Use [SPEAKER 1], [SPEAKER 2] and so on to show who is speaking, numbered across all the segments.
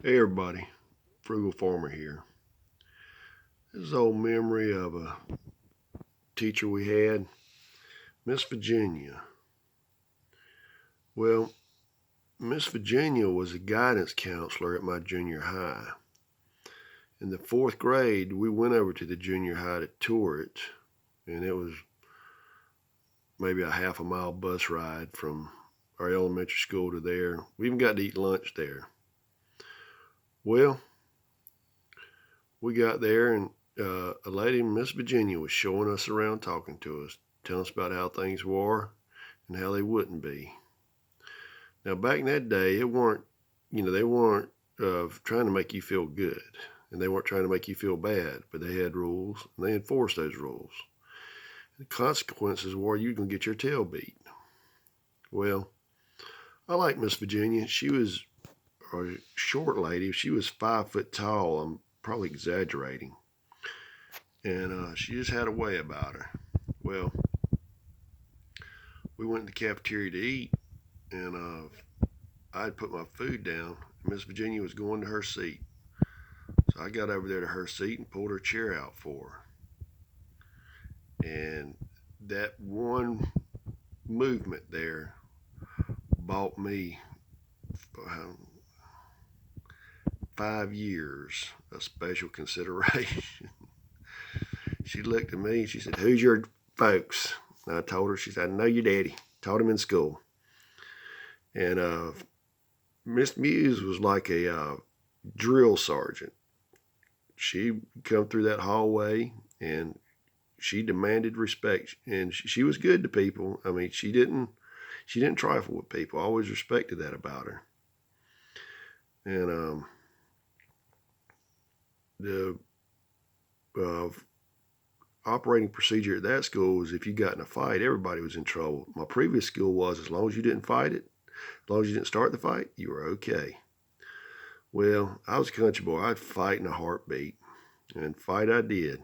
[SPEAKER 1] Hey everybody, Frugal Farmer here. This is an old memory of a teacher we had, Miss Virginia. Well, Miss Virginia was a guidance counselor at my junior high. In the fourth grade, we went over to the junior high to tour it, and it was maybe a half a mile bus ride from our elementary school to there. We even got to eat lunch there. Well, we got there, and a lady, Miss Virginia, was showing us around, talking to us, telling us about how things were and how they wouldn't be. Now, back in that day, they weren't trying to make you feel good, and they weren't trying to make you feel bad, but they had rules, and they enforced those rules. The consequences were you're going to get your tail beat. Well, I like Miss Virginia. She was a short lady. She was 5 foot tall. I'm probably exaggerating. And she just had a way about her. Well, we went to the cafeteria to eat, and I'd put my food down. Miss Virginia was going to her seat. So I got over there to her seat and pulled her chair out for her. And that one movement there bought me 5 years of special consideration. She looked at me and she said, "Who's your folks?" And I told her. She said, "I know your daddy. Taught him in school." And Miss Muse was like a drill sergeant. She come through that hallway and she demanded respect, and she was good to people. I mean, she didn't trifle with people. I always respected that about her. And the uh, operating procedure at that school was if you got in a fight, everybody was in trouble. My previous school was as long as you didn't fight it, as long as you didn't start the fight, you were okay. Well, I was a country boy. I'd fight in a heartbeat, and fight I did.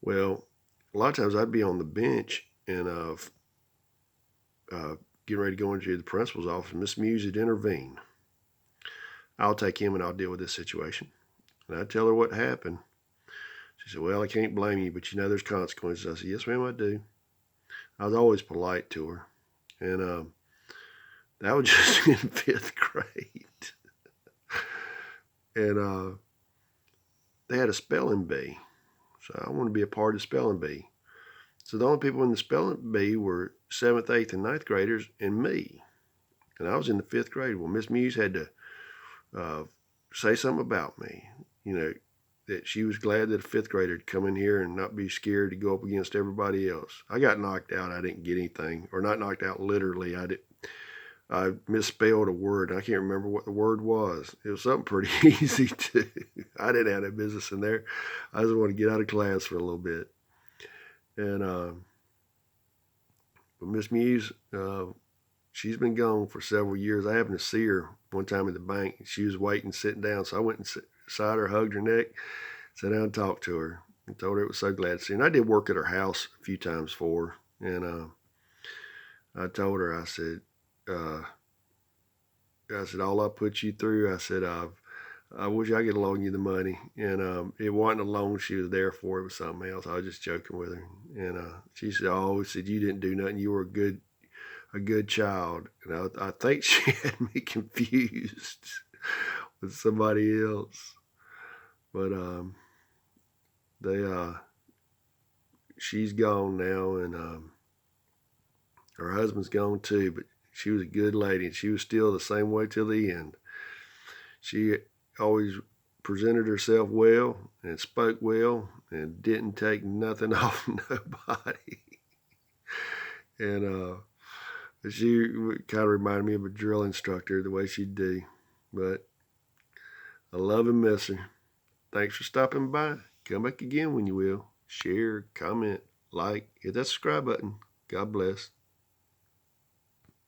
[SPEAKER 1] Well, a lot of times I'd be on the bench and getting ready to go into the principal's office. Miss Muse would intervene. "I'll take him and I'll deal with this situation." And I'd tell her what happened. She said, "Well, I can't blame you, but you know there's consequences." I said, "Yes, ma'am, I do." I was always polite to her. And that was just in fifth grade. And they had a spelling bee. So I wanted to be a part of the spelling bee. So the only people in the spelling bee were 7th, 8th, and 9th graders and me. And I was in the fifth grade. Well, Miss Muse had to say something about me. You know, that she was glad that a fifth grader had come in here and not be scared to go up against everybody else. I got knocked out. I didn't get anything, or not knocked out literally. I misspelled a word. I can't remember what the word was. It was something pretty easy too. I didn't have no business in there. I just wanted to get out of class for a little bit. And Miss Muse, she's been gone for several years. I happened to see her one time at the bank. She was waiting, sitting down. So I went and beside her, hugged her neck, sat down and talked to her, and told her it was so glad to see her. And I did work at her house a few times for her. And I told her, uh, I said, all I put you through, I said, I wish I could loan you the money. And it wasn't a loan she was there for. It was something else. I was just joking with her. And she said, "Oh," said, "you didn't do nothing. You were a good child." And I think she had me confused with somebody else. But they she's gone now, and her husband's gone too. But she was a good lady, and she was still the same way till the end. She always presented herself well and spoke well and didn't take nothing off nobody. And she kind of reminded me of a drill instructor, the way she'd do. But I love and miss her. Thanks for stopping by. Come back again when you will. Share, comment, like, hit that subscribe button. God bless.